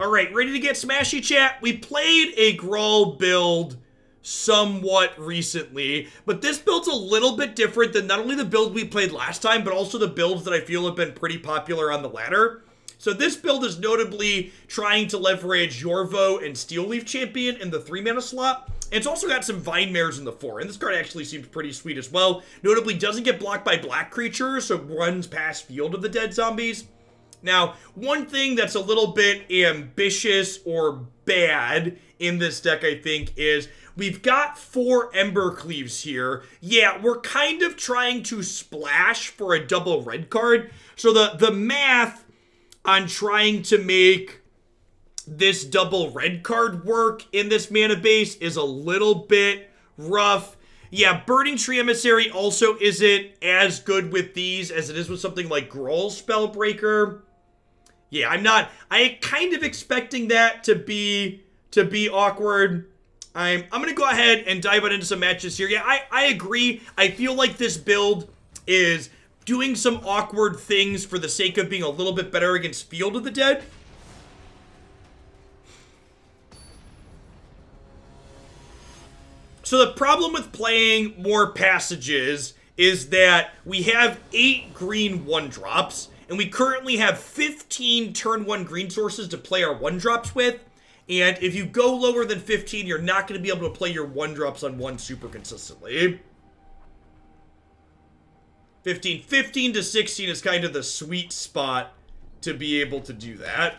Alright, ready to get smashy, chat? We played a Gruul build somewhat recently, but this build's a little bit different than not only the build we played last time, but also the builds that I feel have been pretty popular on the ladder. So this build is notably trying to leverage Yorvo and Steelleaf Champion in the 3-mana slot. And it's also got some Vine Mares in the 4, and this card actually seems pretty sweet as well. Notably doesn't get blocked by black creatures, so runs past Field of the Dead zombies. Now, one thing that's a little bit ambitious or bad in this deck, I think, is we've got 4 Embercleaves here. Yeah, we're kind of trying to splash for a double red card. So the math on trying to make this double red card work in this mana base is a little bit rough. Yeah, Burning-Tree Emissary also isn't as good with these as it is with something like Gruul Spellbreaker. Yeah, I kind of expecting that to be awkward. I'm gonna go ahead and dive into some matches here. Yeah, I agree. I feel like this build is doing some awkward things for the sake of being a little bit better against Field of the Dead. So the problem with playing more passages is that we have 8 green 1-drops, and we currently have 15 turn 1 green sources to play our 1-drops with. And if you go lower than 15, you're not going to be able to play your 1-drops on 1 super consistently. 15 to 16 is kind of the sweet spot to be able to do that.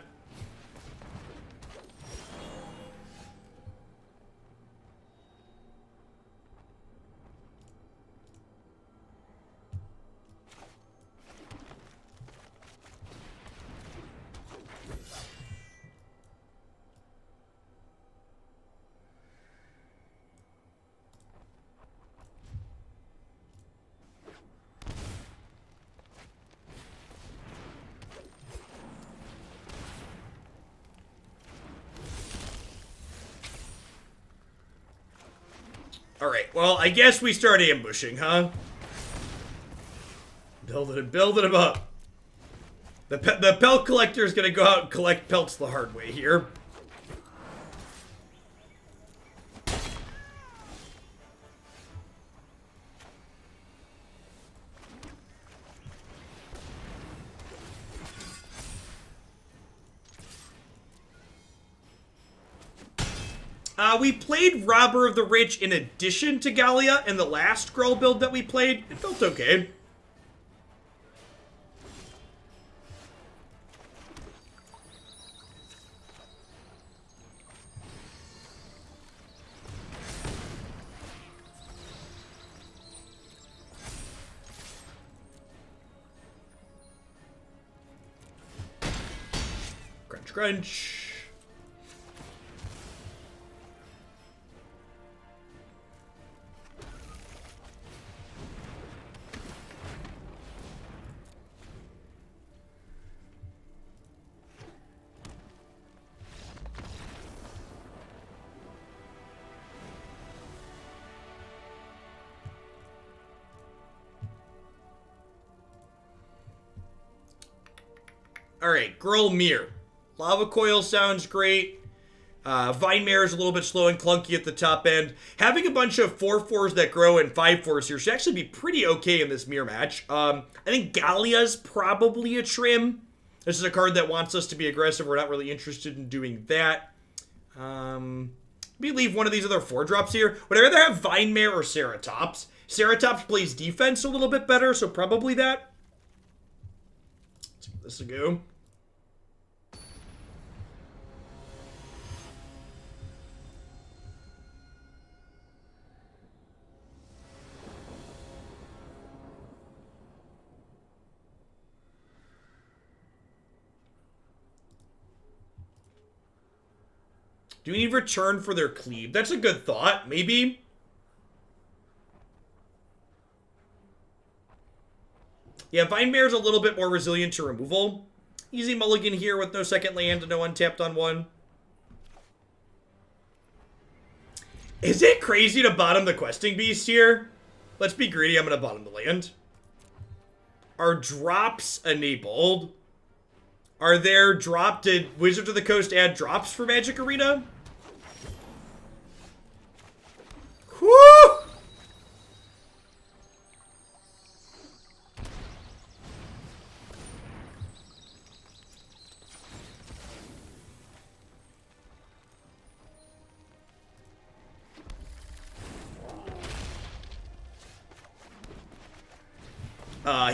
Alright, well, I guess we start ambushing, huh? Building them up. The Pelt Collector is gonna go out and collect pelts the hard way here. We played Robber of the Rich in addition to Gallia in the last Gruul build that we played. It felt okay. Crunch, crunch. Alright, Gruul Mirror. Lava Coil sounds great. Vine Mare is a little bit slow and clunky at the top end. Having a bunch of 4/4s that grow and 5/4s here should actually be pretty okay in this Mirror match. I think Gallia's probably a trim. This is a card that wants us to be aggressive. We're not really interested in doing that. Let me leave one of these other 4-drops here. Would I rather have Vine Mare or Ceratops? Ceratops plays defense a little bit better, so probably that. Let's give this a go. Do we need return for their cleave? That's a good thought, maybe. Yeah, Vine Mare is a little bit more resilient to removal. Easy mulligan here with no second land and no untapped on 1. Is it crazy to bottom the Questing Beast here? Let's be greedy, I'm going to bottom the land. Are drops enabled? Are there did Wizards of the Coast add drops for Magic Arena? Whoo!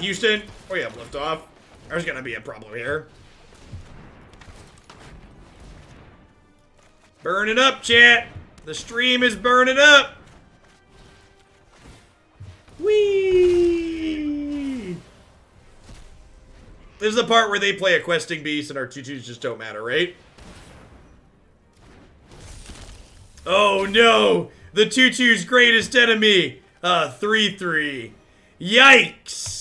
Houston. Oh yeah, lift off. There's gonna be a problem here. Burn it up, chat. The stream is burning up. Whee! This is the part where they play a questing beast and our 2/2s just don't matter, right? Oh no! The 2/2's greatest enemy! 3/3. Yikes!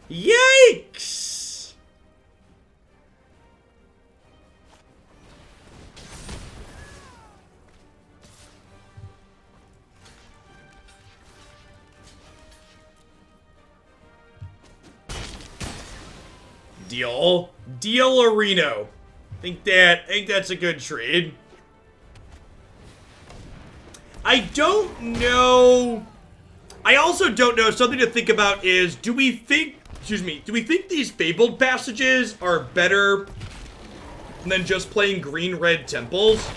Yikes! Deal Areno. Think that's a good trade. I don't know. I also don't know. Something to think about is, do we think these Fabled passages are better than just playing green-red temples?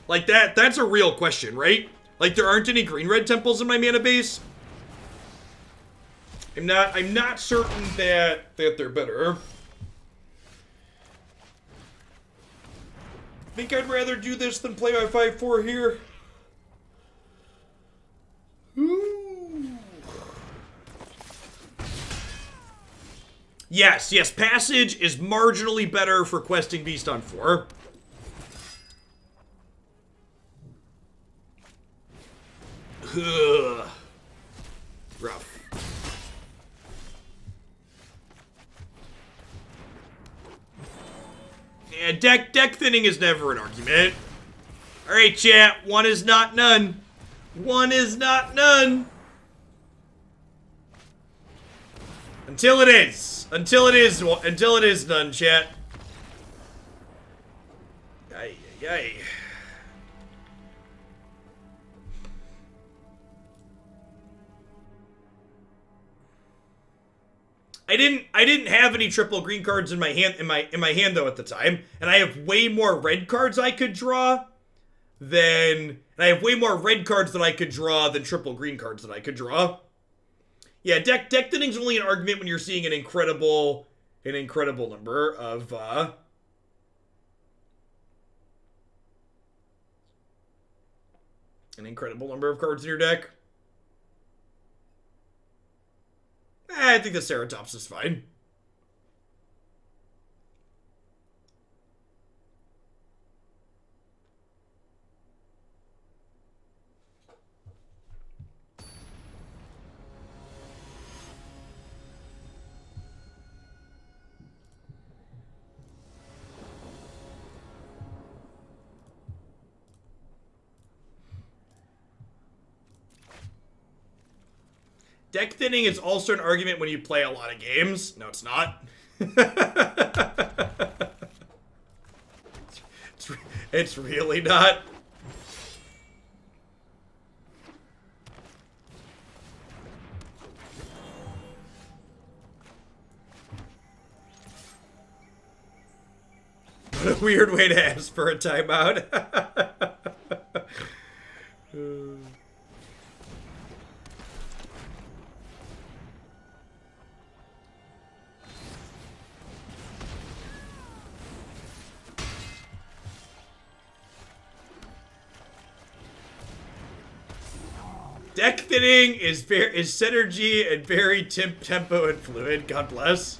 Like that's a real question, right? Like there aren't any green-red temples in my mana base. I'm not certain that they're better. I think I'd rather do this than play my 5/4 here. Ooh. Yes, Passage is marginally better for questing Beast on 4. Ugh. Rough. Yeah, deck thinning is never an argument. Alright, chat. One is not none. One is not none. Until it is. Until it is none, chat. Ay, ay, ay. I didn't have any triple green cards in my hand though at the time, and I have way more red cards I could draw than triple green cards that I could draw. Yeah, deck thinning's only an argument when you're seeing an incredible number of cards in your deck. I think the Ceratops is fine. Deck thinning is also an argument when you play a lot of games. No, it's not. It's really not. What a weird way to ask for a timeout. Deck thinning is synergy and very tempo and fluid. God bless.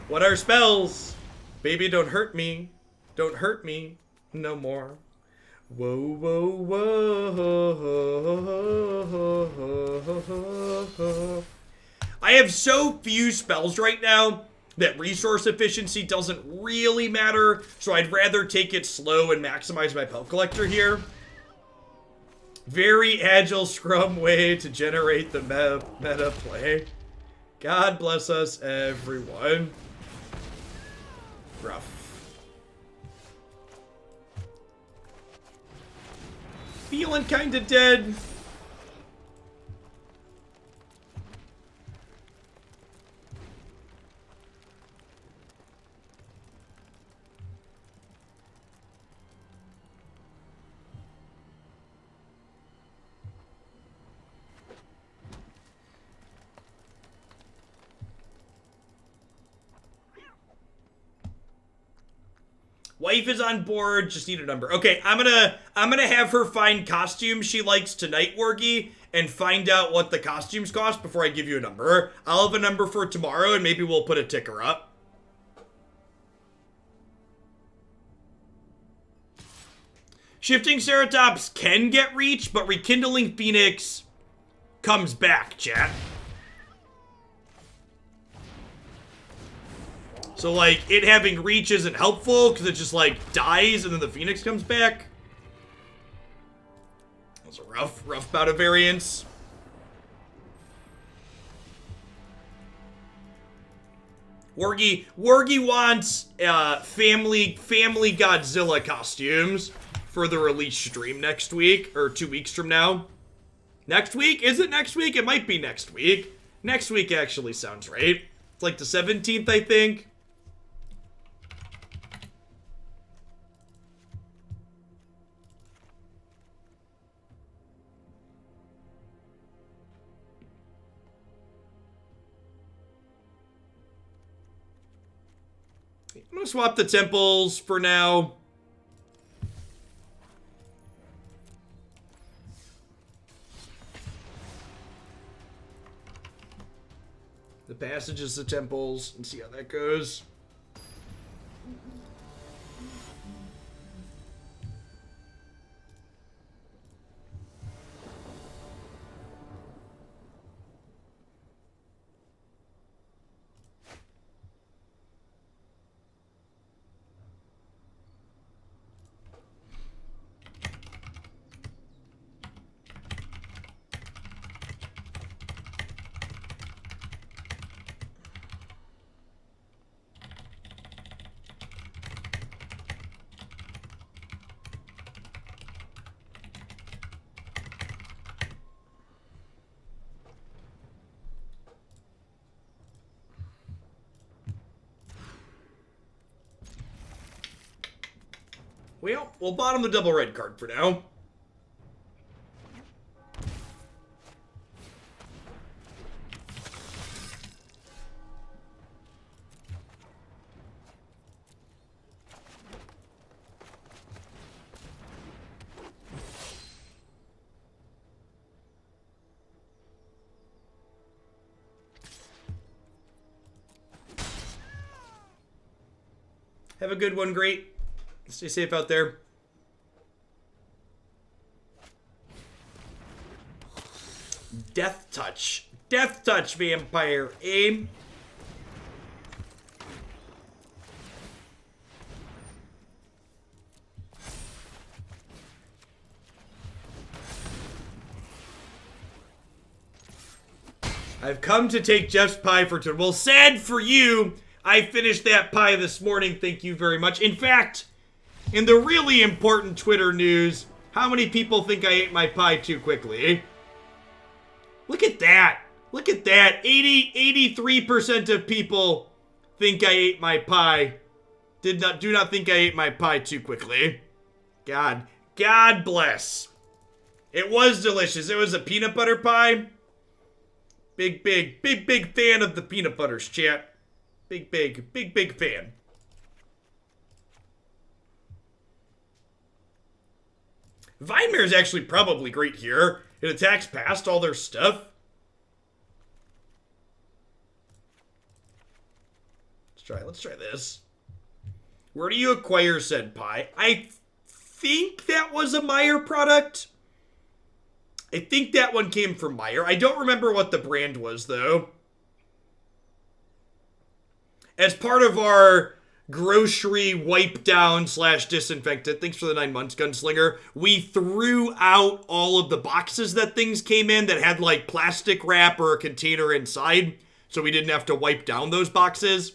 What are spells? Baby, don't hurt me. Don't hurt me no more. Whoa, whoa, whoa. I have so few spells right now that resource efficiency doesn't really matter, so I'd rather take it slow and maximize my Pelt Collector here. Very agile scrum way to generate the meta play. God bless us, everyone. Rough. Feeling kinda dead. Wife is on board, just need a number. Okay, I'm gonna have her find costumes she likes tonight, Wargy, and find out what the costumes cost before I give you a number. I'll have a number for tomorrow, and maybe we'll put a ticker up. Shifting Ceratops can get reach, but Rekindling Phoenix comes back, chat. So, like, it having reach isn't helpful because it just, like, dies and then the Phoenix comes back. That's a rough bout of variance. Wargy wants family Godzilla costumes for the release stream next week, or 2 weeks from now. Next week? Is it next week? It might be next week. Next week actually sounds right. It's like the 17th, I think. I'm gonna swap the temples for now. The passages to temples and see how that goes. Well, we'll bottom the double red card for now. Have a good one, great. Stay safe out there. Death Touch. Death Touch, Vampire. Aim. I've come to take Jeff's pie for two. Well, sad for you. I finished that pie this morning. Thank you very much. In fact, in the really important Twitter news, how many people think I ate my pie too quickly? Look at that. Look at that. 83% of people think I ate my pie. Do not think I ate my pie too quickly. God bless. It was delicious. It was a peanut butter pie. Big fan of the peanut butters, chat. Big fan. Vine Mare is actually probably great here. It attacks past all their stuff. Let's try this. Where do you acquire said pie? I think that was a Meyer product. I think that one came from Meyer. I don't remember what the brand was, though. As part of our grocery wipe down / disinfectant, thanks for the 9 months, Gunslinger, we threw out all of the boxes that things came in that had like plastic wrap or a container inside, so we didn't have to wipe down those boxes.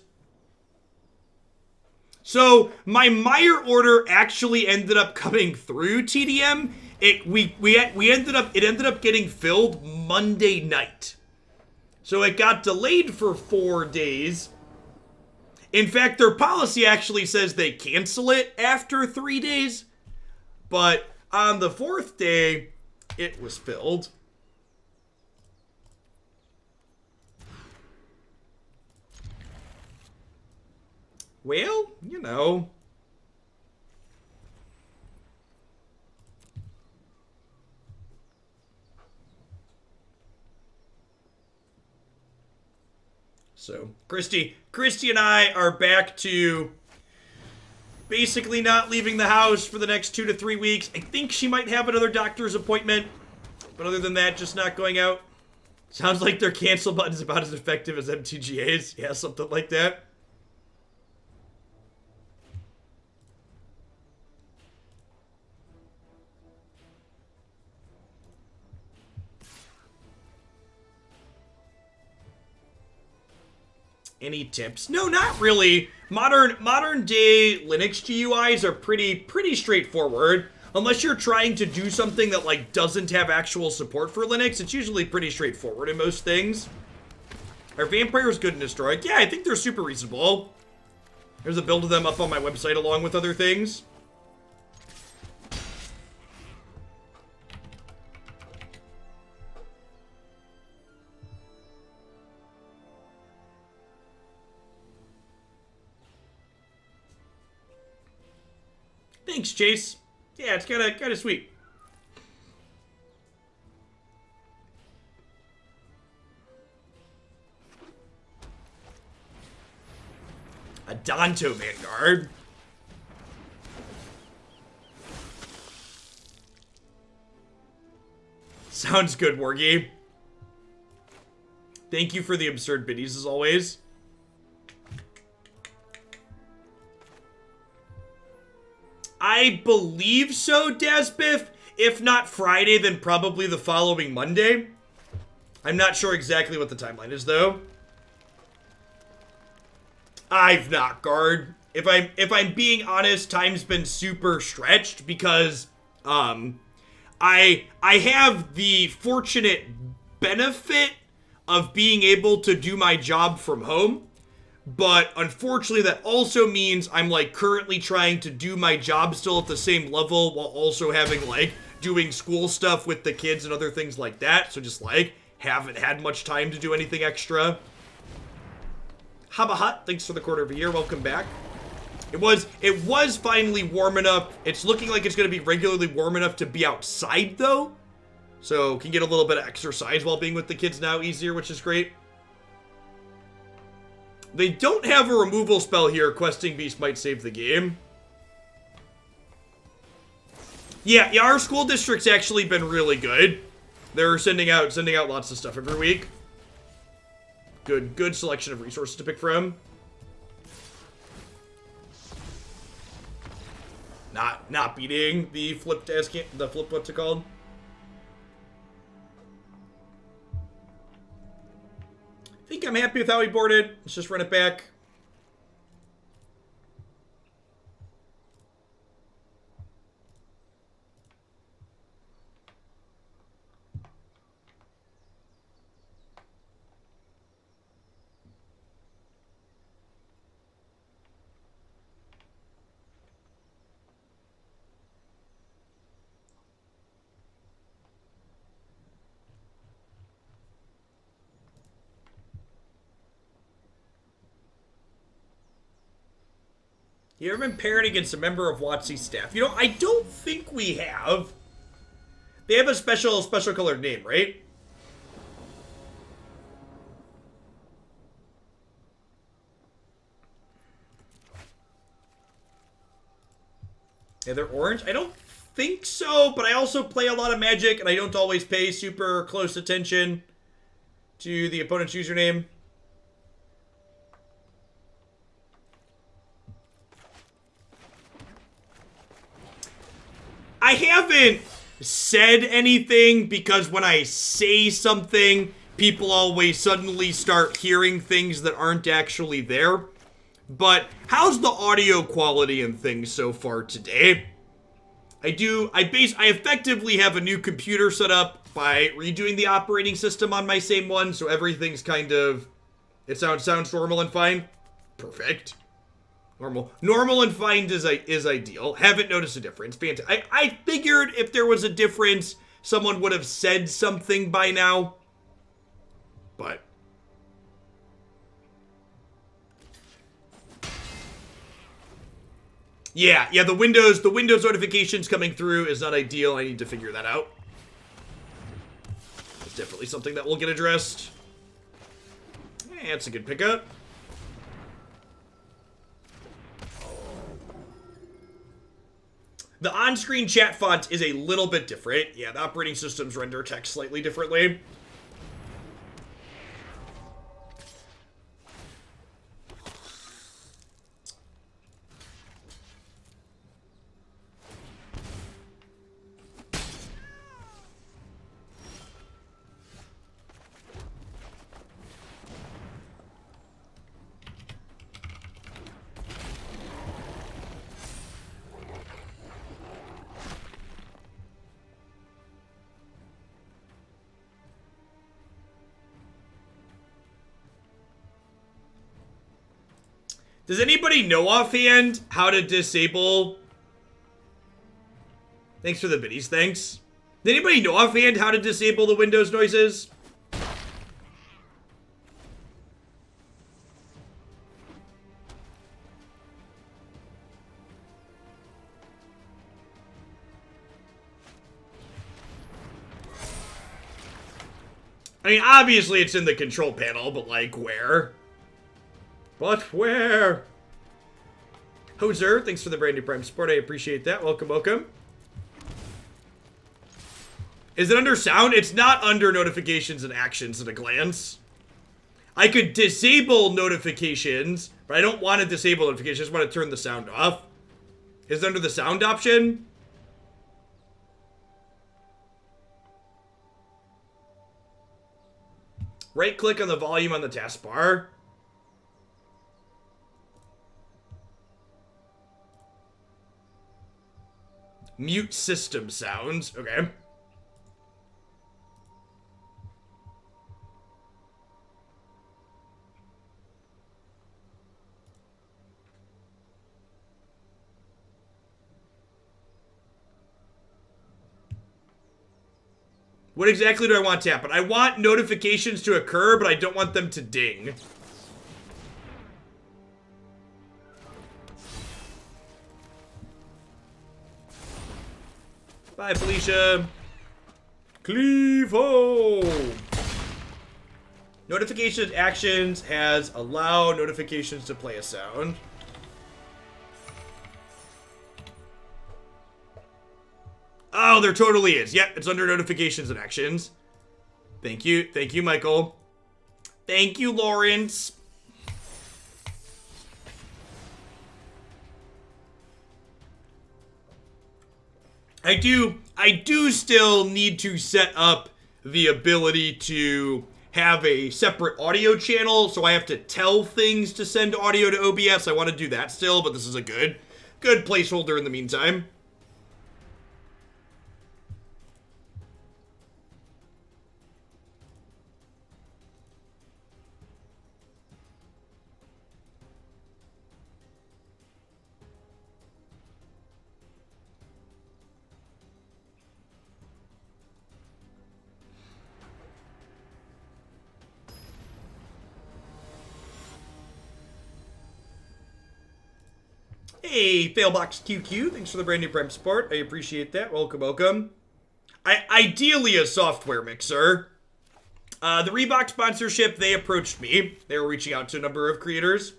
So my Mire order actually ended up coming through TDM. It ended up getting filled Monday night. So it got delayed for 4 days. In fact, their policy actually says they cancel it after 3 days. But on the 4th day, it was filled. Well, you know. So, Christy and I are back to basically not leaving the house for the next 2 to 3 weeks. I think she might have another doctor's appointment. But other than that, just not going out. Sounds like their cancel button is about as effective as MTGA's. Yeah, something like that. Any tips? No, not really. Modern day Linux GUIs are pretty straightforward. Unless you're trying to do something that like doesn't have actual support for Linux, it's usually pretty straightforward in most things. Are vampires good in Destroy? Yeah, I think they're super reasonable. There's a build of them up on my website along with other things. Thanks, Chase. Yeah, it's kind of sweet. A Danto Vanguard. Sounds good, Wargy. Thank you for the absurd biddies as always. I believe so, Dasbiff. If not Friday, then probably the following Monday. I'm not sure exactly what the timeline is, though. I've not, Guard. If I'm being honest, time's been super stretched because I have the fortunate benefit of being able to do my job from home. But unfortunately, that also means I'm like currently trying to do my job still at the same level while also having like doing school stuff with the kids and other things like that. So just like haven't had much time to do anything extra. Haba Hut, thanks for the quarter of a year. Welcome back. It was finally warm enough. It's looking like it's going to be regularly warm enough to be outside though. So can get a little bit of exercise while being with the kids now easier, which is great. They don't have a removal spell here. Questing Beast might save the game. Yeah, our school district's actually been really good. They're sending out lots of stuff every week. Good selection of resources to pick from. Not beating the flipped what's it called? I think I'm happy with how he boarded. Let's just run it back. You ever been paired against a member of WotC's staff? You know, I don't think we have. They have a special colored name, right? Yeah, they're orange? I don't think so, but I also play a lot of Magic, and I don't always pay super close attention to the opponent's username. I haven't said anything because when I say something, people always suddenly start hearing things that aren't actually there. But how's the audio quality and things so far today? I effectively have a new computer set up by redoing the operating system on my same one, so everything's kind of, it sounds normal and fine. Perfect. Normal and fine is ideal. Haven't noticed a difference. Fantastic. I figured if there was a difference, someone would have said something by now. But yeah, the Windows notifications coming through is not ideal. I need to figure that out. It's definitely something that will get addressed. Yeah, that's a good pickup. The on-screen chat font is a little bit different. Yeah, the operating systems render text slightly differently. Does anybody know offhand how to disable... Thanks for the biddies, thanks. Does anybody know offhand how to disable the Windows noises? I mean, obviously it's in the control panel, but like, where? But where? Hoser, thanks for the brand new Prime support. I appreciate that. Welcome, welcome. Is it under sound? It's not under notifications and actions at a glance. I could disable notifications, but I don't want to disable notifications. I just want to turn the sound off. Is it under the sound option? Right click on the volume on the taskbar. Mute system sounds. Okay. What exactly do I want to happen? I want notifications to occur, but I don't want them to ding. Bye, Felicia. Clevo. Notification actions has allow notifications to play a sound. Oh, there totally is. Yep, it's under notifications and actions. Thank you. Thank you, Michael. Thank you, Lawrence. I do still need to set up the ability to have a separate audio channel, so I have to tell things to send audio to OBS. I want to do that still, but this is a good placeholder in the meantime. Hey, Failbox QQ, thanks for the brand new Prime support. I appreciate that. Welcome, welcome. Ideally a software mixer. The Reebok sponsorship, they approached me. They were reaching out to a number of creators.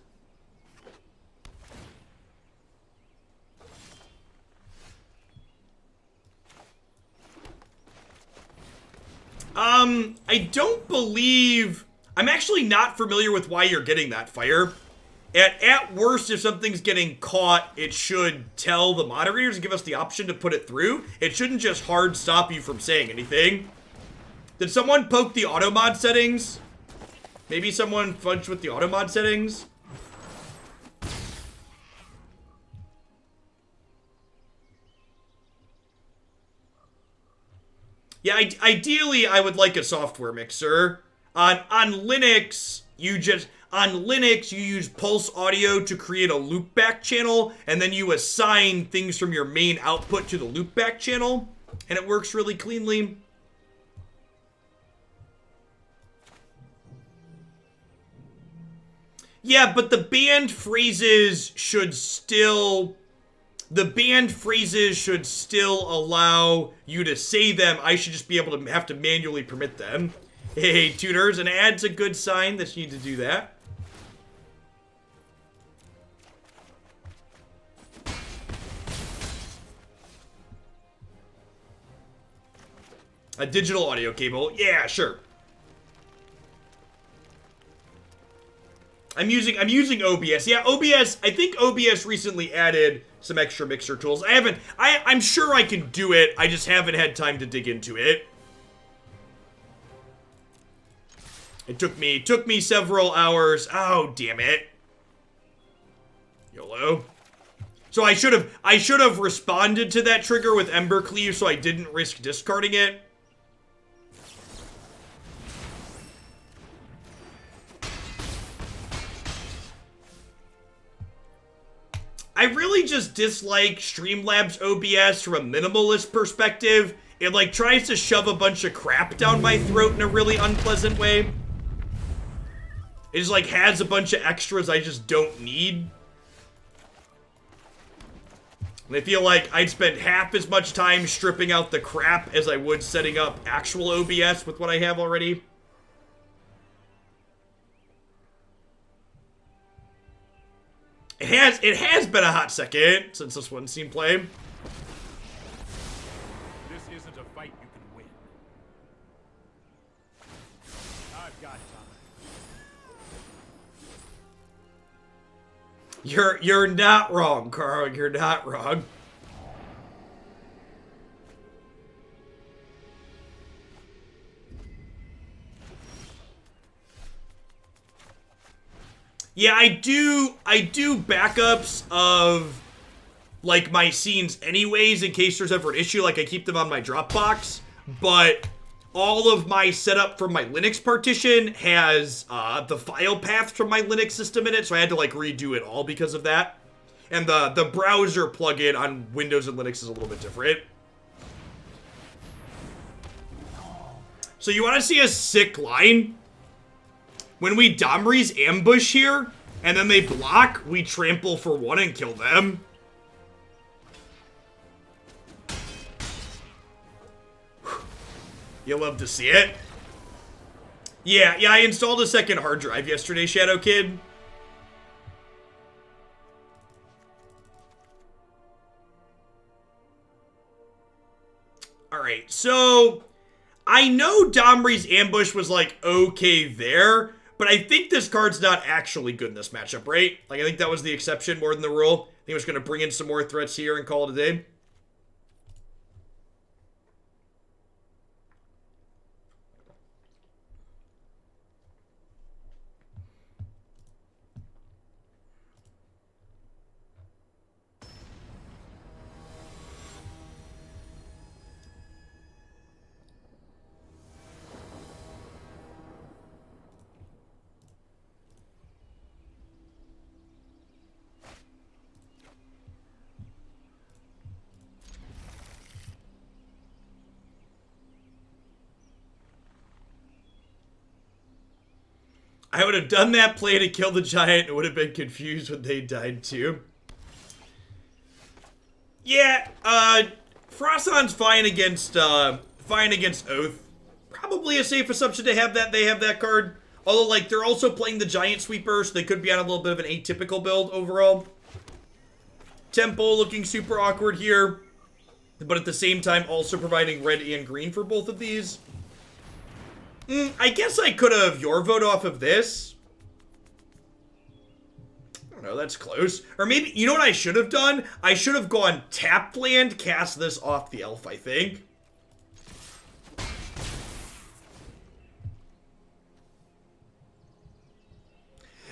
I don't believe... I'm actually not familiar with why you're getting that, Fire. At worst, if something's getting caught, it should tell the moderators and give us the option to put it through. It shouldn't just hard stop you from saying anything. Did someone poke the auto mod settings? Maybe someone fudged with the auto mod settings? Yeah, ideally, I would like a software mixer. On Linux, you use Pulse Audio to create a loopback channel, and then you assign things from your main output to the loopback channel, and it works really cleanly. Yeah, but the banned phrases should still allow you to say them. I should just be able to have to manually permit them. Hey, tuners, an ad's a good sign that you need to do that. A digital audio cable. Yeah, sure. I'm using OBS. Yeah, OBS, I think OBS recently added some extra mixer tools. I'm sure I can do it. I just haven't had time to dig into it. It took me several hours. Oh, damn it. YOLO. So I should have responded to that trigger with Embercleave so I didn't risk discarding it. I really just dislike Streamlabs OBS from a minimalist perspective. It like tries to shove a bunch of crap down my throat in a really unpleasant way. It just like has a bunch of extras I just don't need. And I feel like I'd spend half as much time stripping out the crap as I would setting up actual OBS with what I have already. It has been a hot second since this one's seen play. This isn't a fight you can win. I've got time. You're not wrong, Carl. You're not wrong. Yeah, I do backups of, like, my scenes anyways, in case there's ever an issue. Like, I keep them on my Dropbox, but all of my setup from my Linux partition has the file paths from my Linux system in it, so I had to, like, redo it all because of that. And the browser plugin on Windows and Linux is a little bit different. So you want to see a sick line? When we Domri's ambush here, and then they block, we trample for one and kill them. You'll love to see it. Yeah, I installed a second hard drive yesterday, Shadow Kid. Alright, so I know Domri's ambush was like okay there, but I think this card's not actually good in this matchup, right? Like, I think that was the exception more than the rule. I think I was going to bring in some more threats here and call it a day. I would have done that play to kill the giant and would have been confused when they died too. Yeah, Ferocidon's fine against Oath. Probably a safe assumption to have that they have that card. Although, like, they're also playing the giant sweeper, so they could be on a little bit of an atypical build overall. Tempo looking super awkward here, but at the same time also providing red and green for both of these. I guess I could have Yorvoed off of this. I don't know, that's close. Or maybe, you know what I should have done? I should have gone tapped land, cast this off the elf, I think.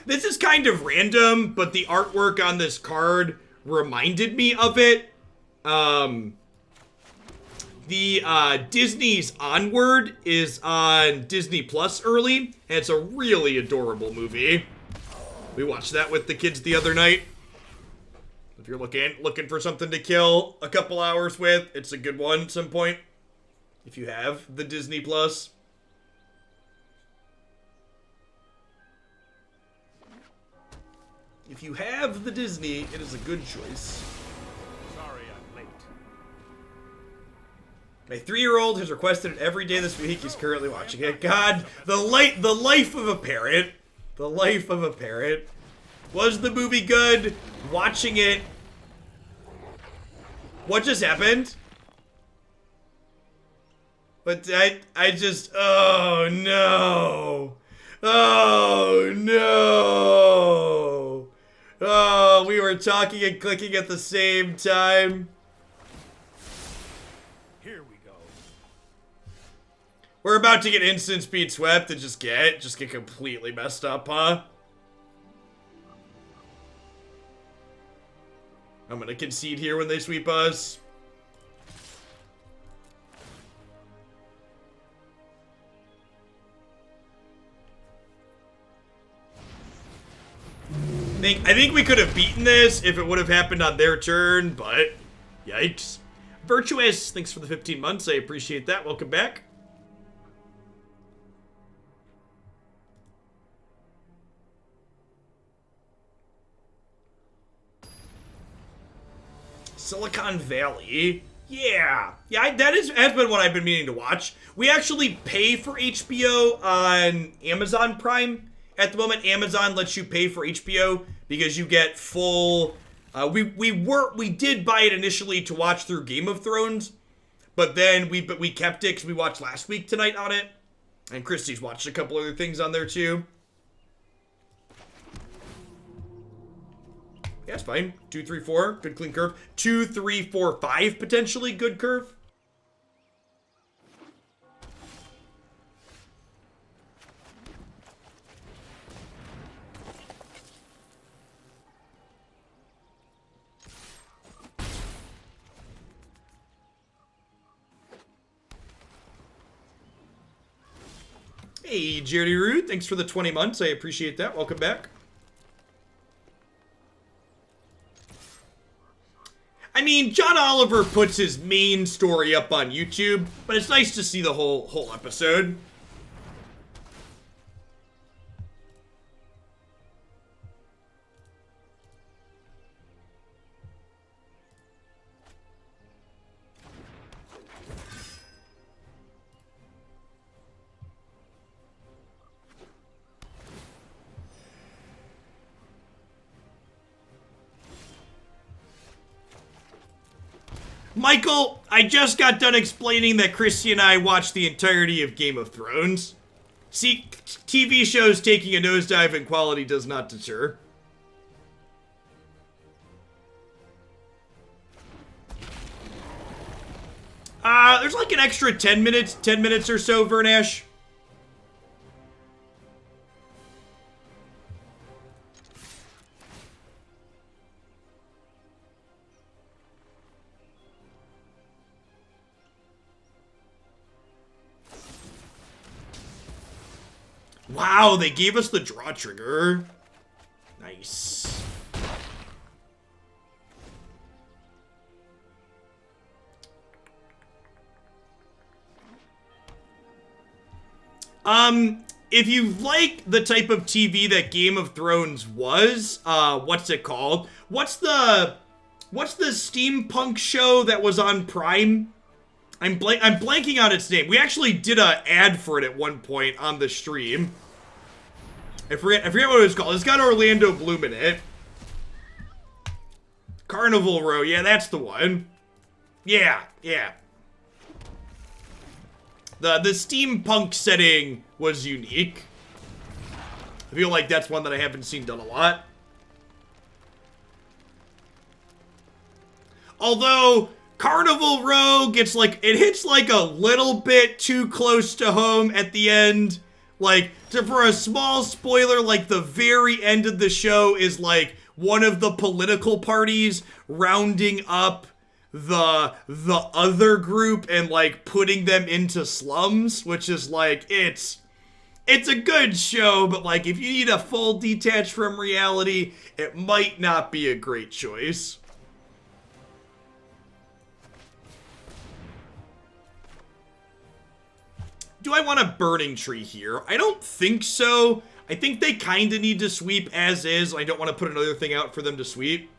This is kind of random, but the artwork on this card reminded me of it. The Disney's Onward is on Disney Plus early, and it's a really adorable movie. We watched that with the kids the other night. If you're looking for something to kill a couple hours with, it's a good one at some point. If you have the Disney Plus. If you have the Disney, it is a good choice. Sorry I'm late. My 3-year-old has requested it every day this week. He's currently watching it. God, the life of a parent. The life of a parent. Was the movie good? Watching it. What just happened? But I just, oh no. Oh no. Oh, we were talking and clicking at the same time. Here we go. We're about to get instant speed swept and just get completely messed up, huh? I'm gonna concede here when they sweep us. I think we could have beaten this if it would have happened on their turn, but yikes. Virtuous, thanks for the 15 months. I appreciate that. Welcome back. Silicon Valley. Yeah, that has been what I've been meaning to watch. We actually pay for HBO on Amazon Prime. At the moment, Amazon lets you pay for HBO because you get full. We did buy it initially to watch through Game of Thrones, but then we kept it because we watched Last Week Tonight on it, and Christy's watched a couple other things on there too. Yeah, it's fine. 2, 3, 4, good clean curve. 2, 3, 4, 5 potentially good curve. Hey, Jerry Root, thanks for the 20 months. I appreciate that. Welcome back. I mean, John Oliver puts his main story up on YouTube, but it's nice to see the whole episode. Michael, I just got done explaining that Christy and I watched the entirety of Game of Thrones. See, TV shows taking a nosedive in quality does not deter. There's like an extra 10 minutes or so, Vernash. Wow, they gave us the draw trigger. Nice. If you like the type of TV that Game of Thrones was, what's it called? What's the steampunk show that was on Prime? I'm blanking on its name. We actually did an ad for it at one point on the stream. I forget what it was called. It's got Orlando Bloom in it. Carnival Row. Yeah, that's the one. Yeah. The steampunk setting was unique. I feel like that's one that I haven't seen done a lot. Although Carnival Row gets like, it hits like a little bit too close to home at the end. Like, for a small spoiler, like the very end of the show is like one of the political parties rounding up the other group and like putting them into slums, which is like it's a good show, but like if you need a full detach from reality, it might not be a great choice. Do I want a Burning-Tree here? I don't think so. I think they kind of need to sweep as is. I don't want to put another thing out for them to sweep.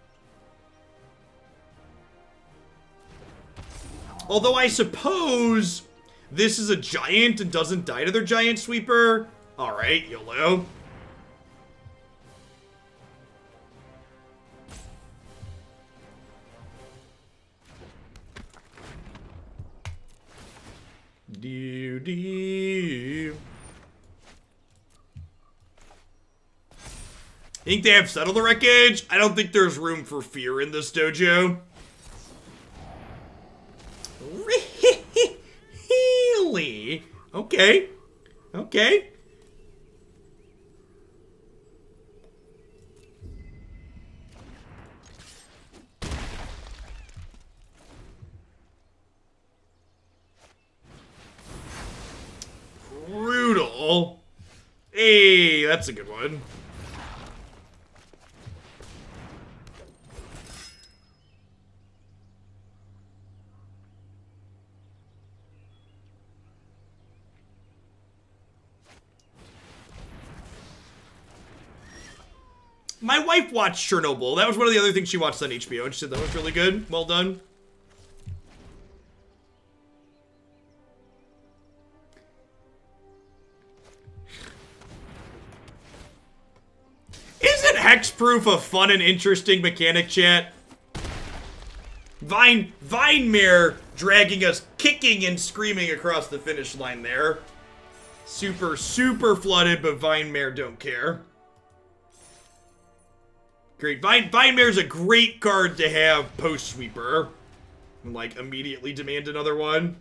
Although I suppose this is a giant and doesn't die to their giant sweeper. Alright, YOLO. Think they have Settle the Wreckage? I don't think there's room for fear in this dojo. Really? Okay. Okay. Brutal. Hey, that's a good one. My wife watched Chernobyl. That was one of the other things she watched on HBO, and she said that was really good. Well done. Isn't hexproof a fun and interesting mechanic, chat? Vine Mare dragging us kicking and screaming across the finish line there. Super flooded, but Vine Mare don't care. Great. Vine Mare's a great card to have post-sweeper. And, like, immediately demand another one.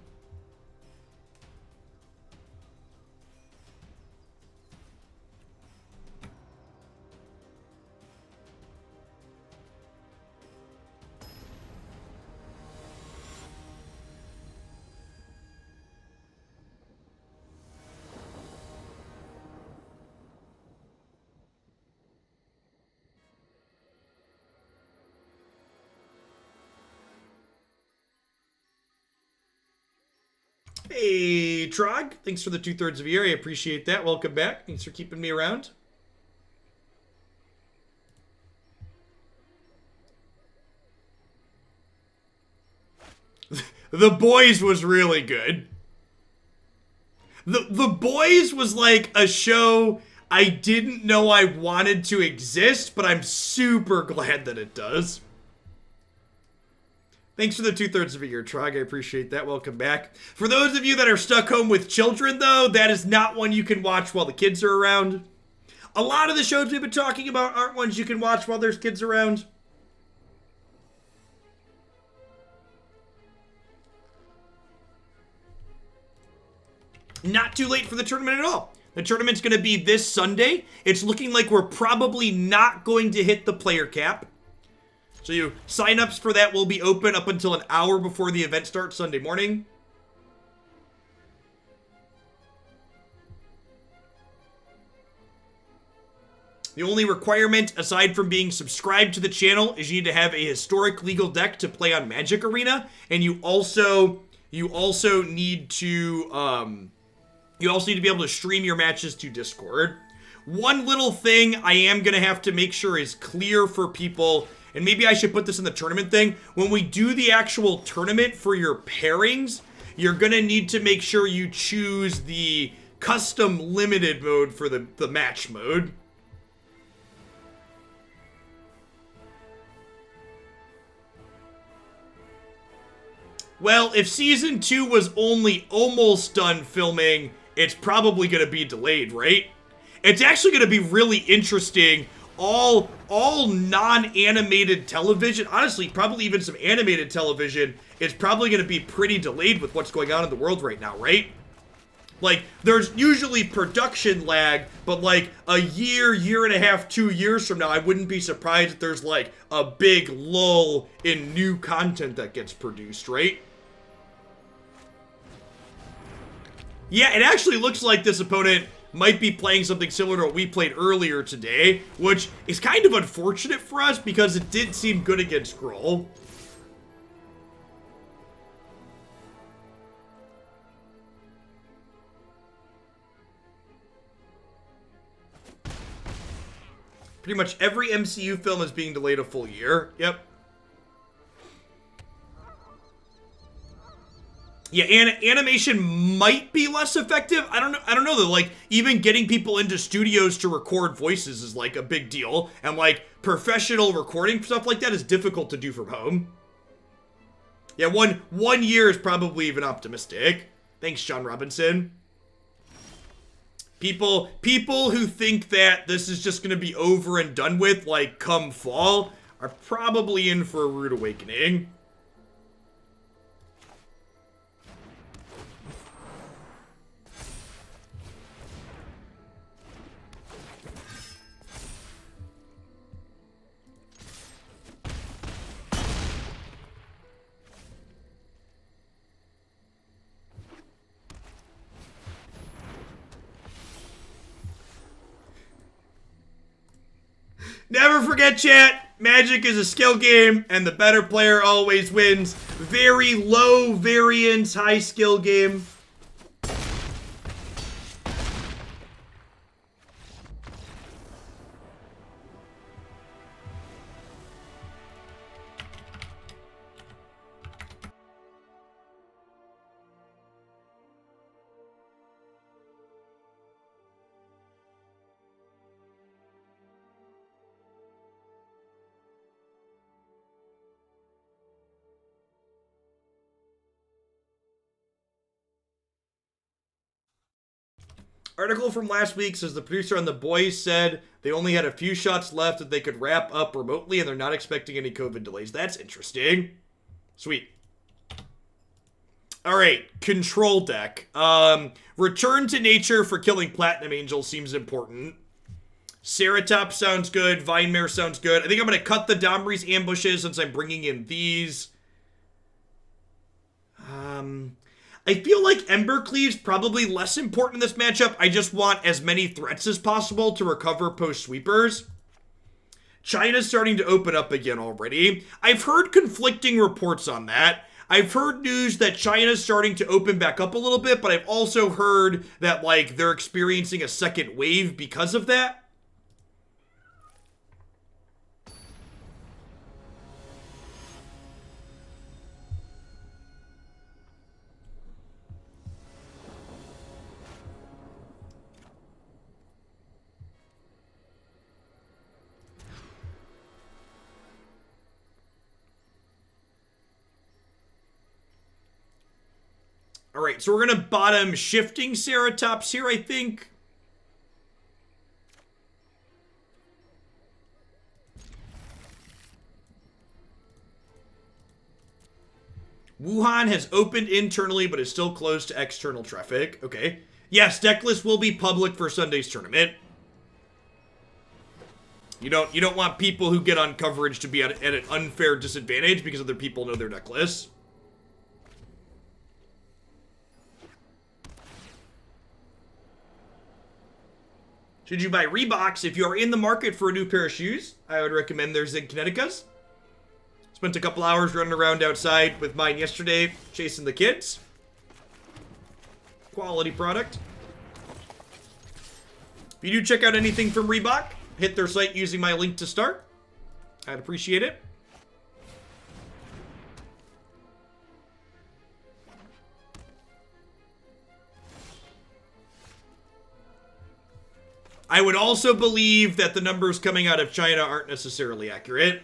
Hey, Trog. Thanks for the 2/3 of a year. I appreciate that. Welcome back. Thanks for keeping me around. The Boys was really good. The Boys was like a show I didn't know I wanted to exist, but I'm super glad that it does. Thanks for the 2/3 of a year, Trog. I appreciate that. Welcome back. For those of you that are stuck home with children, though, that is not one you can watch while the kids are around. A lot of the shows we've been talking about aren't ones you can watch while there's kids around. Not too late for the tournament at all. The tournament's going to be this Sunday. It's looking like we're probably not going to hit the player cap. So sign-ups for that will be open up until an hour before the event starts Sunday morning. The only requirement, aside from being subscribed to the channel, is you need to have a historic legal deck to play on Magic Arena, and you also need to be able to stream your matches to Discord. One little thing I am gonna have to make sure is clear for people. And maybe I should put this in the tournament thing. When we do the actual tournament for your pairings, you're going to need to make sure you choose the custom limited mode for the match mode. Well, if Season 2 was only almost done filming, it's probably going to be delayed, right? It's actually going to be really interesting. All non-animated television, honestly, probably even some animated television, is probably going to be pretty delayed with what's going on in the world right now, right? Like, there's usually production lag, but like a year, year and a half, 2 years from now, I wouldn't be surprised if there's like a big lull in new content that gets produced, right? Yeah, it actually looks like this opponent might be playing something similar to what we played earlier today, which is kind of unfortunate for us because it did seem good against Gruul. Pretty much every MCU film is being delayed a full year. Yep. Yeah, animation might be less effective. I don't know though. Like, even getting people into studios to record voices is like a big deal, and like professional recording stuff like that is difficult to do from home. Yeah, one year is probably even optimistic. Thanks, John Robinson. People who think that this is just gonna be over and done with, like come fall, are probably in for a rude awakening. Never forget, chat, Magic is a skill game, and the better player always wins. Very low variance, high skill game. Article from last week says the producer on The Boys said they only had a few shots left that they could wrap up remotely and they're not expecting any COVID delays. That's interesting. Sweet. Alright, control deck. Return to nature for killing Platinum Angel seems important. Ceratops sounds good. Vine Mare sounds good. I think I'm going to cut the Domri's ambushes since I'm bringing in these. I feel like Embercleave's probably less important in this matchup. I just want as many threats as possible to recover post-sweepers. China's starting to open up again already. I've heard conflicting reports on that. I've heard news that China's starting to open back up a little bit, but I've also heard that, like, they're experiencing a second wave because of that. Alright, so we're going to bottom Shifting Ceratops here, I think. Wuhan has opened internally, but is still closed to external traffic. Okay. Yes, deck list will be public for Sunday's tournament. You don't want people who get on coverage to be at an unfair disadvantage because other people know their deck lists. Should you buy Reeboks? If you are in the market for a new pair of shoes, I would recommend their Zig Kineticas. Spent a couple hours running around outside with mine yesterday, chasing the kids. Quality product. If you do check out anything from Reebok, hit their site using my link to start. I'd appreciate it. I would also believe that the numbers coming out of China aren't necessarily accurate.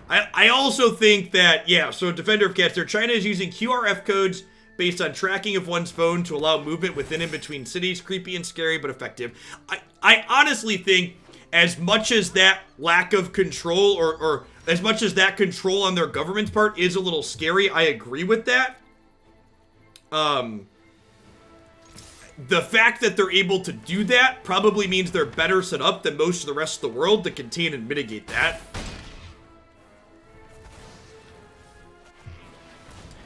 I also think that, yeah, so Defender of Cats there, China is using QRF codes based on tracking of one's phone to allow movement within and between cities. Creepy and scary, but effective. I honestly think as much as that lack of control or as much as that control on their government's part is a little scary, I agree with that. The fact that they're able to do that probably means they're better set up than most of the rest of the world to contain and mitigate that.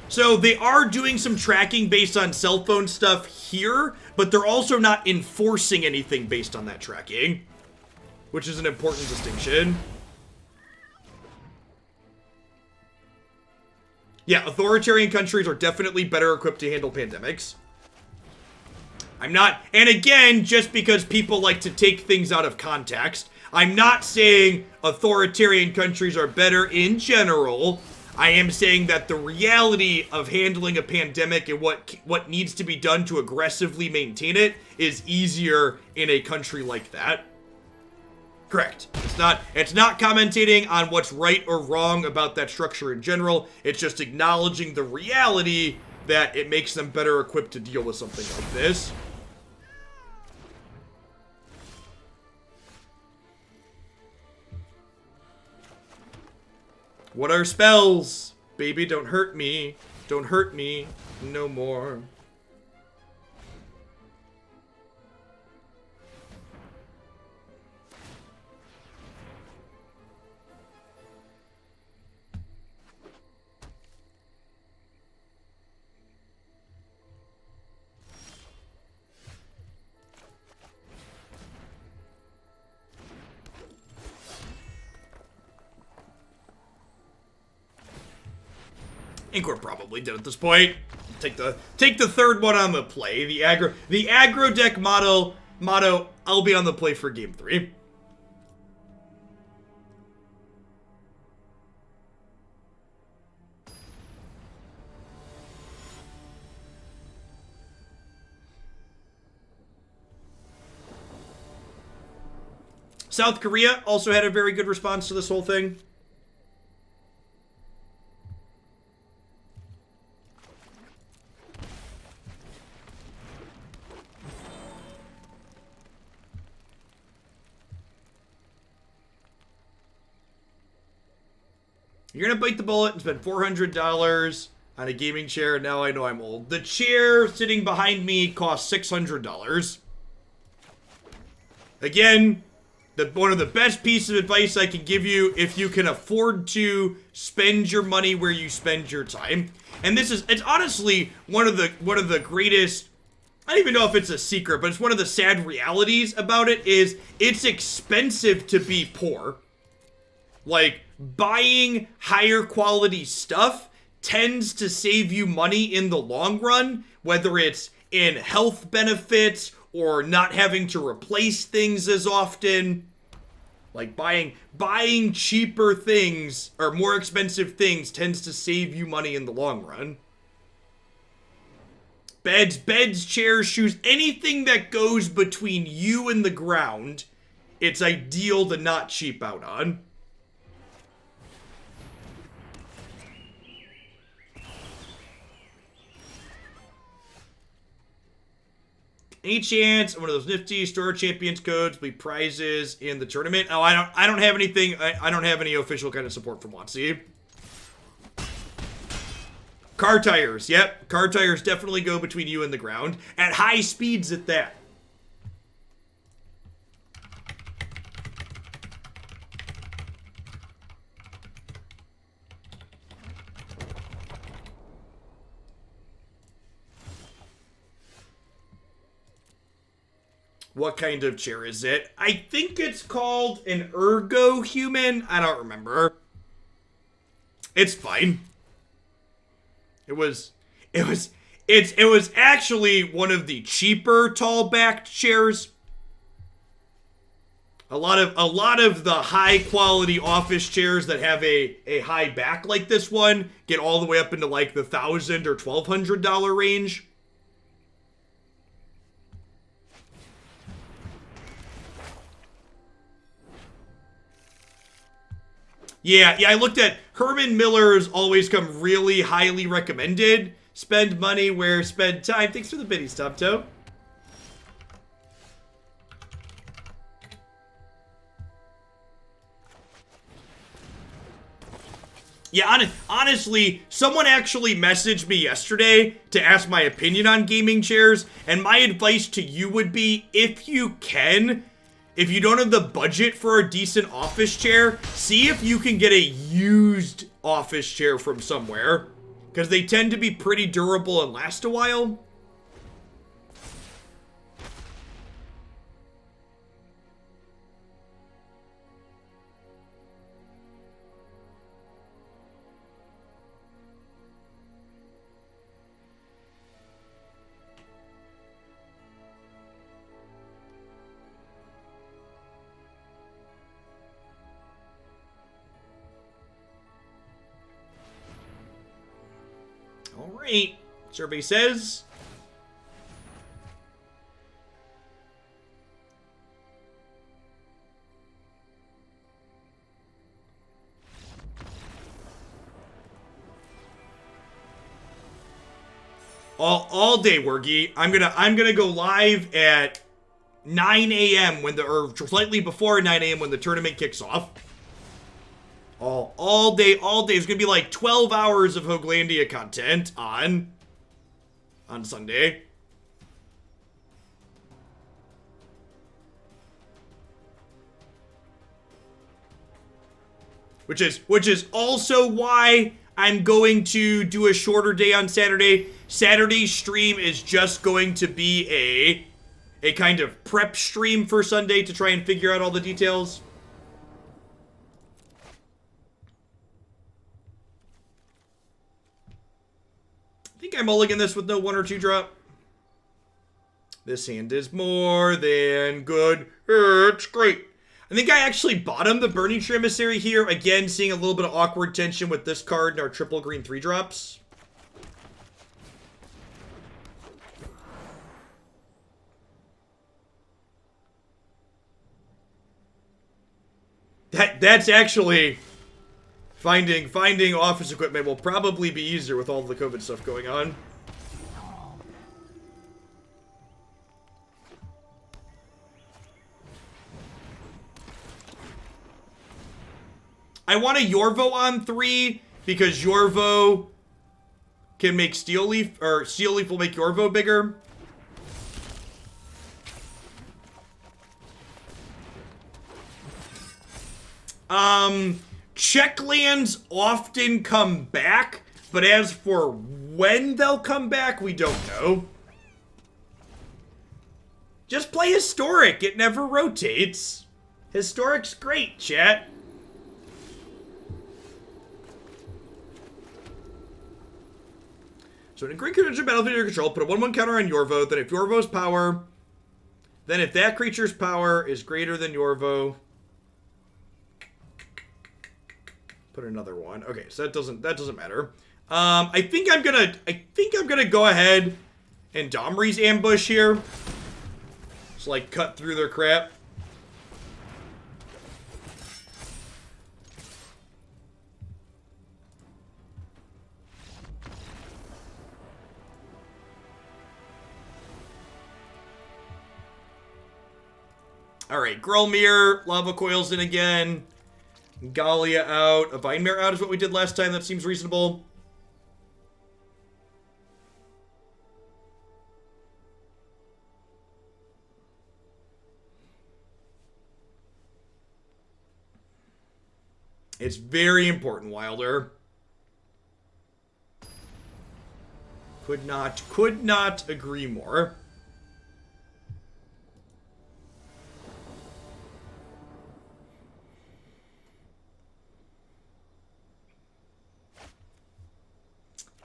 So they are doing some tracking based on cell phone stuff here, but they're also not enforcing anything based on that tracking, which is an important distinction. Yeah, authoritarian countries are definitely better equipped to handle pandemics. I'm not, and again, just because people like to take things out of context, I'm not saying authoritarian countries are better in general. I am saying that the reality of handling a pandemic and what needs to be done to aggressively maintain it is easier in a country like that. Correct. It's not commentating on what's right or wrong about that structure in general. It's just acknowledging the reality that it makes them better equipped to deal with something like this. What are spells? Baby, don't hurt me. Don't hurt me no more. I think we're probably done at this point. Take the third one on the play. The aggro deck motto. I'll be on the play for game 3. South Korea also had a very good response to this whole thing. You're gonna bite the bullet and spend $400 on a gaming chair. Now I know I'm old. The chair sitting behind me costs $600. Again, one of the best pieces of advice I can give you if you can afford to spend your money where you spend your time. And it's honestly one of the greatest, I don't even know if it's a secret, but it's one of the sad realities about it is it's expensive to be poor. Like, buying higher quality stuff tends to save you money in the long run, whether it's in health benefits or not having to replace things as often. Like, buying cheaper things or more expensive things tends to save you money in the long run. Beds, chairs, shoes, anything that goes between you and the ground, it's ideal to not cheap out on. Any chance one of those nifty Store Champions codes will be prizes in the tournament? Oh, I don't have anything. I don't have any official kind of support from WotC. Car tires, yep. Car tires definitely go between you and the ground. At high speeds at that. What kind of chair is it? I think it's called an Ergo Human. I don't remember. It's fine. It was actually one of the cheaper tall-backed chairs. A lot of the high-quality office chairs that have a high back like this one get all the way up into like the $1,000 or $1,200 range. Yeah, I looked at Herman Miller's always come really highly recommended. Spend money where spend time. Thanks for the biddies, Topto. Yeah, honestly, someone actually messaged me yesterday to ask my opinion on gaming chairs, and my advice to you would be, if you can, if you don't have the budget for a decent office chair, see if you can get a used office chair from somewhere, because they tend to be pretty durable and last a while. All right, survey says. All day, Wergy. I'm gonna go live at 9 a.m. or slightly before 9 a.m. when the tournament kicks off. All day. It's gonna be like 12 hours of Hoaglandia content on Sunday. Which is also why I'm going to do a shorter day on Saturday. Saturday's stream is just going to be a kind of prep stream for Sunday to try and figure out all the details. I think I mulligan this with no 1 or 2 drop. This hand is more than good. It's great. I think I actually bottomed the Burning-Tree Emissary here. Again, seeing a little bit of awkward tension with this card and our triple green 3-drops. That's actually... Finding office equipment will probably be easier with all the COVID stuff going on. I want a Yorvo on 3 because Yorvo can make Steel Leaf, or Steel Leaf will make Yorvo bigger. Check lands often come back, but as for when they'll come back, we don't know. Just play Historic. It never rotates. Historic's great, chat. So in a green creature battlefield under control, put a 1/1 counter on Yorvo. Then if Yorvo's power, then if that creature's power is greater than Yorvo, put another one. Okay, so that doesn't matter. I think I'm gonna go ahead and Domri's ambush here. Just like cut through their crap. Alright, Grelmere, Lava Coil's in again. Gallia out. A Vine Mare out is what we did last time. That seems reasonable. It's very important, Wilder. Could not agree more.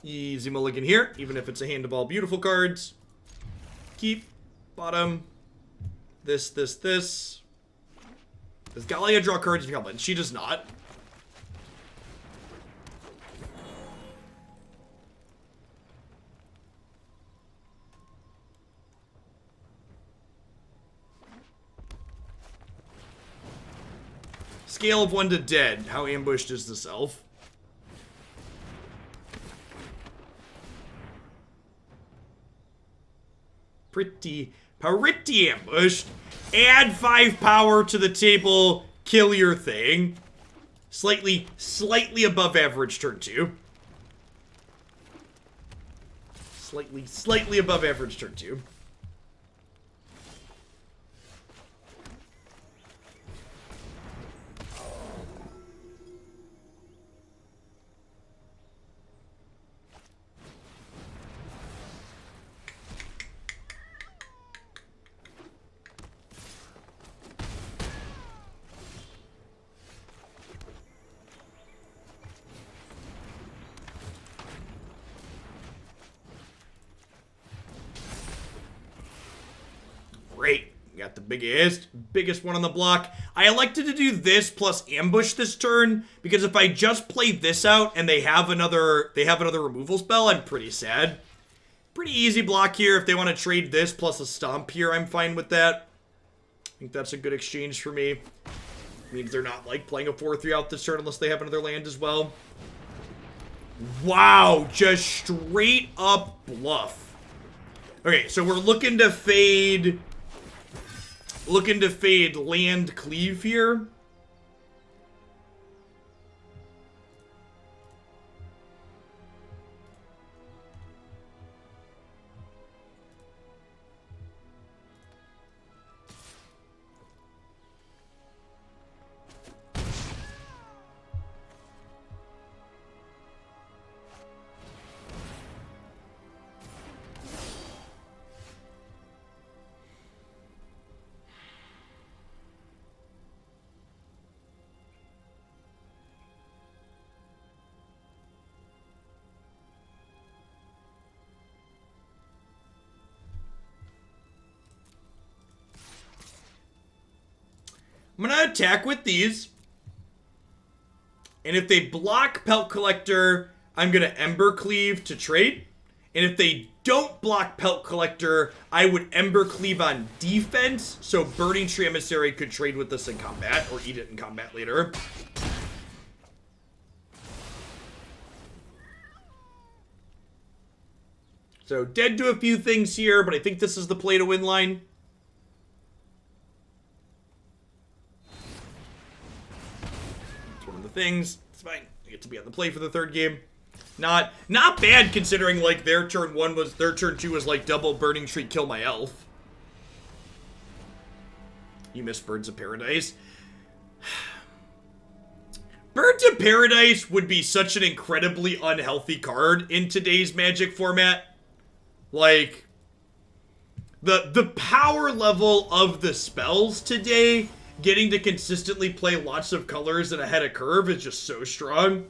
Easy mulligan here, even if it's a hand of all beautiful cards. Keep, bottom, this. Does Gallia draw cards if you help it? She does not. Scale of 1 to dead. How ambushed is this elf? Pretty ambushed. Add 5 power to the table. Kill your thing. Slightly above average turn 2. Slightly above average turn 2. Great. We got the biggest one on the block. I elected to do this plus ambush this turn because if I just play this out and they have another removal spell, I'm pretty sad. Pretty easy block here. If they want to trade this plus a stomp here, I'm fine with that. I think that's a good exchange for me. Means they're not like playing a 4/3 out this turn unless they have another land as well. Wow, just straight up bluff. Okay, so we're looking to fade land cleave here. I'm gonna attack with these. And if they block Pelt Collector, I'm gonna Embercleave to trade. And if they don't block Pelt Collector, I would Embercleave on defense, so Burning-Tree Emissary could trade with this in combat, or eat it in combat later. So dead to a few things here, but I think this is the play to win line. Things. It's fine. I get to be on the play for the third game. Not bad considering like their turn 2 was like double Burning-Tree kill my elf. You missed Birds of Paradise. Birds of Paradise would be such an incredibly unhealthy card in today's Magic format. Like the power level of the spells today, getting to consistently play lots of colors and ahead of curve is just so strong.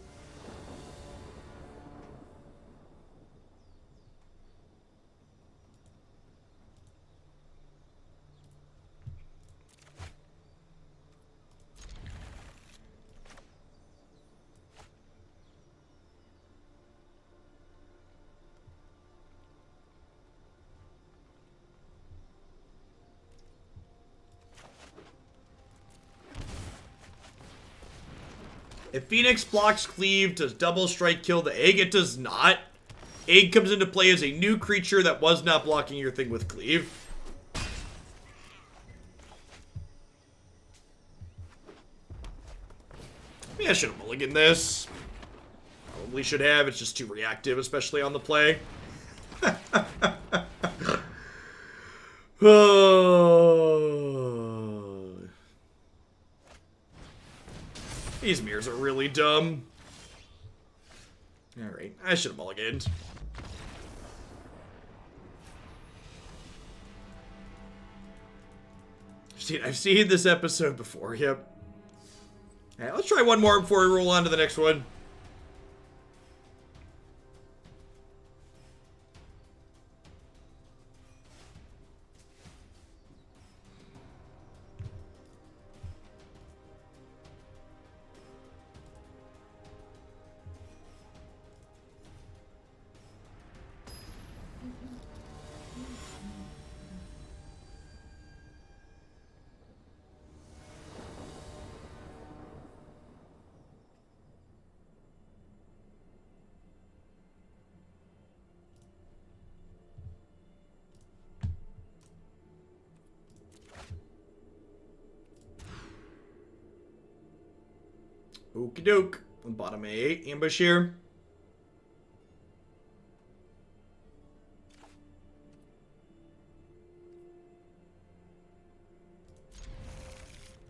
If Phoenix blocks Cleave, does double strike kill the egg? It does not. Egg comes into play as a new creature that was not blocking your thing with Cleave. Maybe I should have mulliganed this. Probably should have. It's just too reactive, especially on the play. These mirrors are really dumb. Alright, I should have mulliganed. I've seen this episode before, yep. Alright, let's try one more before we roll on to the next one. Okie doke. Bottom A, ambush here.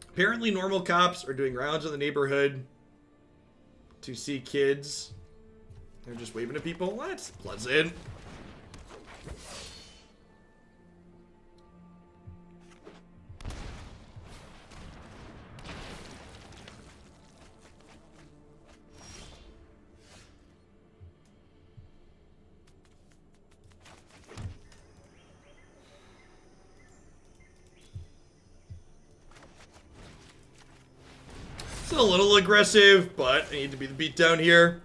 Apparently normal cops are doing rounds in the neighborhood to see kids. They're just waving at people. That's pleasant. It's a little aggressive, but I need to be the beatdown here.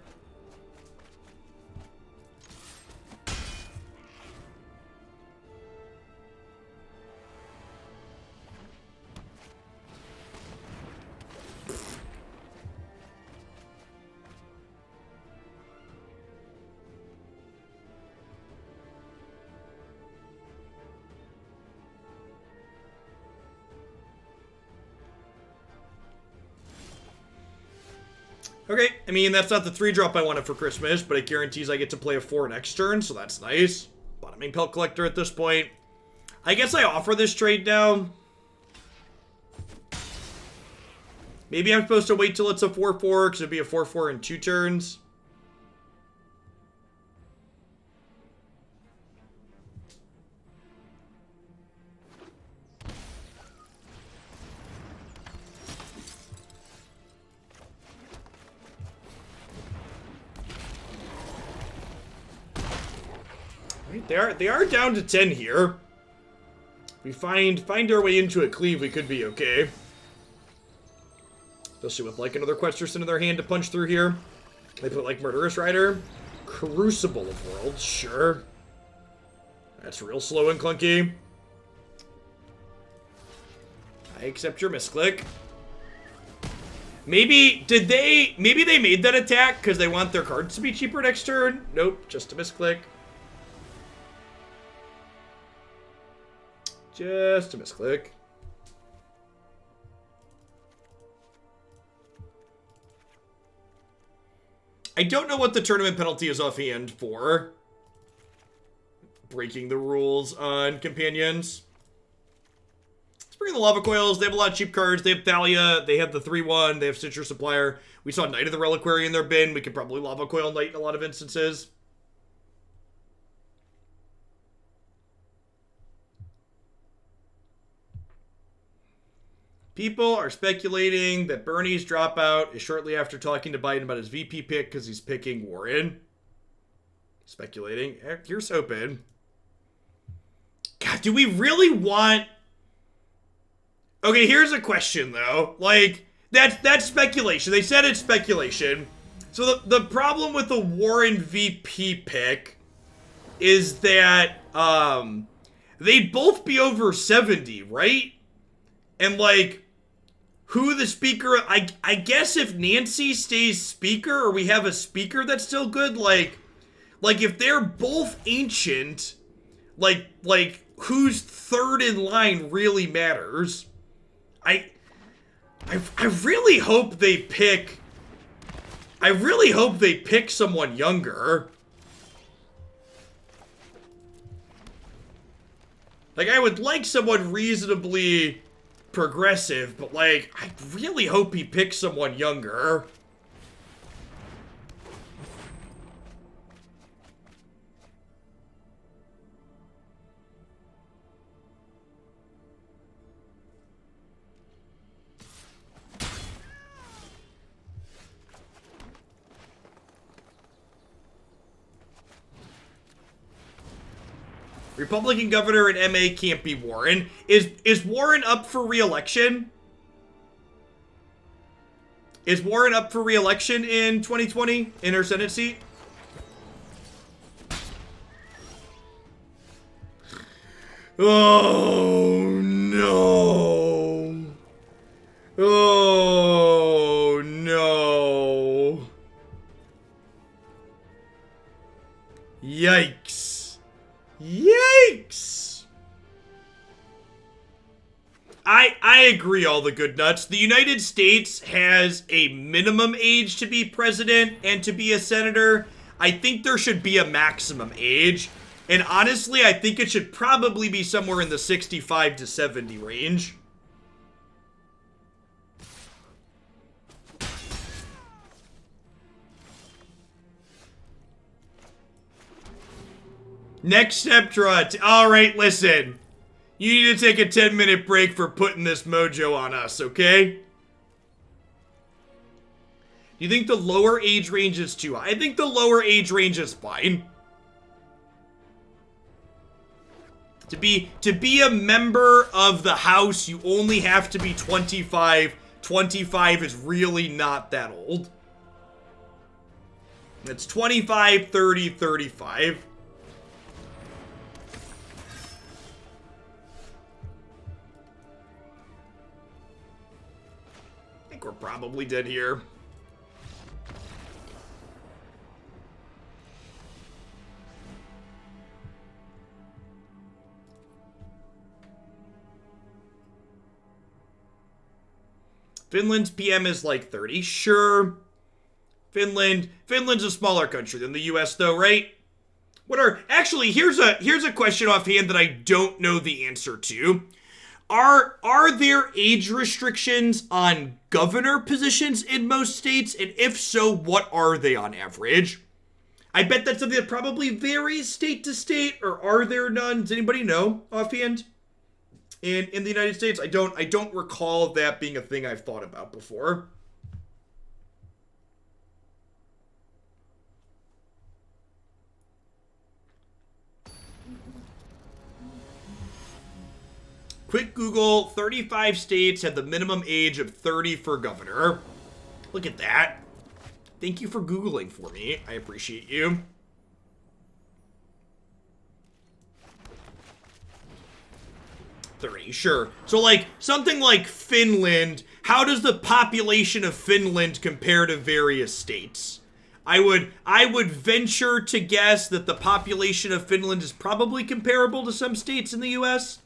Okay, I mean, that's not the 3-drop I wanted for Christmas, but it guarantees I get to play a 4 next turn, so that's nice. Bottoming Pelt Collector at this point. I guess I offer this trade now. Maybe I'm supposed to wait till it's a 4-4, because it'd be a 4-4 in 2 turns. They are down to 10 here. We find our way into a cleave, we could be okay. Especially with like another Questerson in their hand to punch through here. They put like Murderous Rider. Crucible of Worlds, sure. That's real slow and clunky. I accept your misclick. Maybe they made that attack because they want their cards to be cheaper next turn? Nope, just a misclick. Just a misclick. I don't know what the tournament penalty is offhand for breaking the rules on companions. Let's bring in the Lava Coils. They have a lot of cheap cards. They have Thalia. They have the 3-1. They have Stitcher Supplier. We saw Knight of the Reliquary in their bin. We could probably Lava Coil Knight in a lot of instances. People are speculating that Bernie's dropout is shortly after talking to Biden about his VP pick because he's picking Warren. Speculating. Here's hoping. God, do we really want... Okay, here's a question, though. Like, that's speculation. They said it's speculation. So the problem with the Warren VP pick is that they'd both be over 70, right? And, like, who the speaker... I guess if Nancy stays speaker, or we have a speaker that's still good, like if they're both ancient, like, who's third in line really matters. I really hope they pick... I really hope they pick someone younger. Like, I would like someone reasonably... progressive, but like, I really hope he picks someone younger. Republican governor and MA can't be Warren. Is Warren up for re-election? Is Warren up for re-election in 2020 in her Senate seat? Oh no. Oh no. Yikes. Yikes! I agree, all the good nuts. The United States has a minimum age to be president and to be a senator. I think there should be a maximum age. And honestly, I think it should probably be somewhere in the 65 to 70 range. Next step, Trot. Alright, listen. You need to take a 10-minute break for putting this mojo on us, okay? Do you think the lower age range is too high? I think the lower age range is fine. To be a member of the House, you only have to be 25. 25 is really not that old. It's 25, 30, 35. We're probably dead here. Finland's PM is like 30. Sure. Finland's a smaller country than the US though, right? Actually, here's a question offhand that I don't know the answer to. Are there age restrictions on governor positions in most states? And if so, what are they on average? I bet that's something that probably varies state to state, or are there none? Does anybody know offhand? In the United States? I don't recall that being a thing I've thought about before. Quick Google, 35 states have the minimum age of 30 for governor. Look at that. Thank you for Googling for me. I appreciate you. Sure. So like something like Finland, how does the population of Finland compare to various states? I would venture to guess that the population of Finland is probably comparable to some states in the US.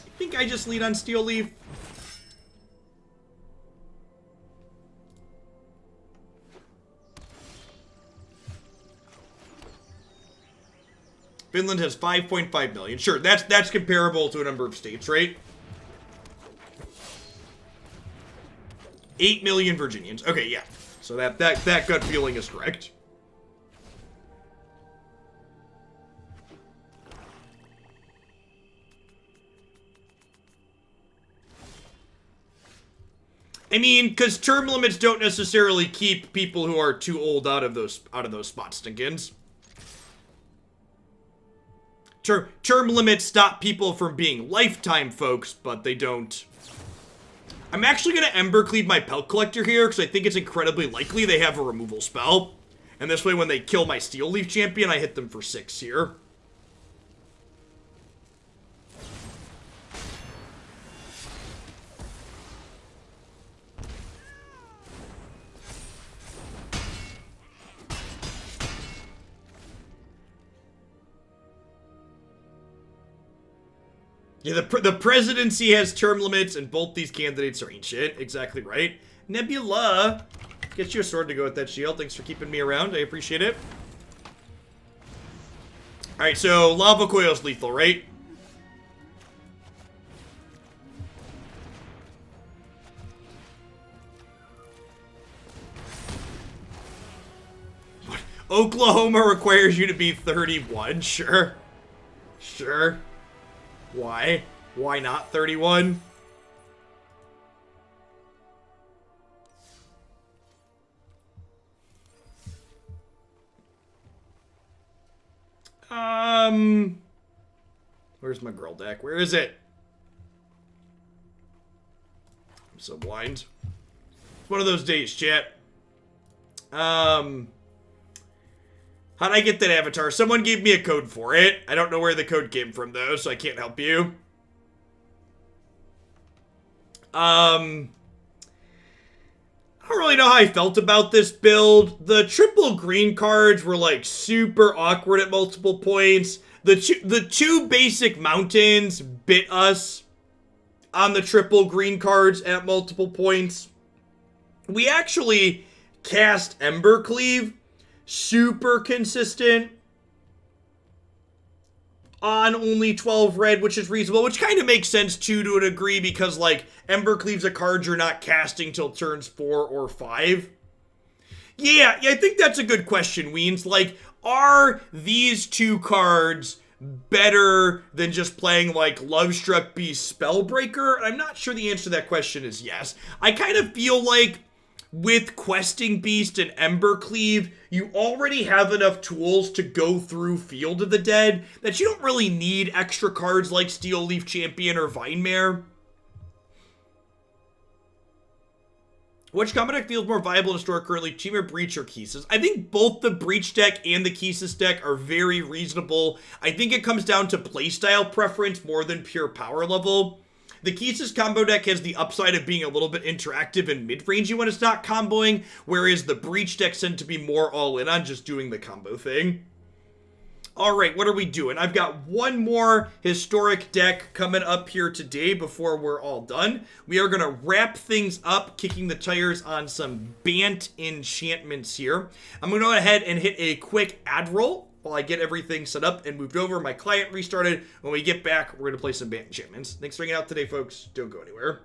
I think I just lead on Steel Leaf. Finland has 5.5 million. Sure, that's comparable to a number of states, right? 8 million Virginians. Okay, yeah. So that gut feeling is correct. I mean, because term limits don't necessarily keep people who are too old out of those spot stinkins. Term limits stop people from being lifetime folks, but they don't. I'm actually going to Embercleave my Pelt Collector here, because I think it's incredibly likely they have a removal spell. And this way, when they kill my Steel Leaf champion, I hit them for 6 here. Yeah, the presidency has term limits, and both these candidates are ancient. Exactly right. Nebula, get you a sword to go with that shield. Thanks for keeping me around. I appreciate it. All right, so Lava Coil is lethal, right? What? Oklahoma requires you to be 31. Sure. Sure. Why? Why not 31? Where's my girl deck? Where is it? I'm so blind. It's one of those days, chat. How'd I get that avatar? Someone gave me a code for it. I don't know where the code came from, though, so I can't help you. don't really know how I felt about this build. The triple green cards were like super awkward at multiple points. The two basic mountains bit us on the triple green cards at multiple points. We actually cast Embercleave, super consistent on only 12 red, which is reasonable, which kind of makes sense too to a degree because like Embercleave's a card you're not casting till turns 4 or 5. Yeah, I think that's a good question, Weens. Like, are these two cards better than just playing like Lovestruck Beast Spellbreaker? I'm not sure the answer to that question is yes. I kind of feel like with Questing Beast and Embercleave, you already have enough tools to go through Field of the Dead that you don't really need extra cards like Steel Leaf Champion or Vine Mare. Which combo deck feels more viable to store currently, Temur Breach or Keesis? I think both the Breach deck and the Keesis deck are very reasonable. I think it comes down to playstyle preference more than pure power level. The Keesis combo deck has the upside of being a little bit interactive and mid-rangey when it's not comboing, whereas the Breach decks tend to be more all-in on just doing the combo thing. Alright, what are we doing? I've got one more historic deck coming up here today before we're all done. We are going to wrap things up, kicking the tires on some Bant enchantments here. I'm going to go ahead and hit a quick ad roll while I get everything set up and moved over. My client restarted. When we get back, we're going to play some Bant enchantments. Thanks for hanging out today, folks. Don't go anywhere.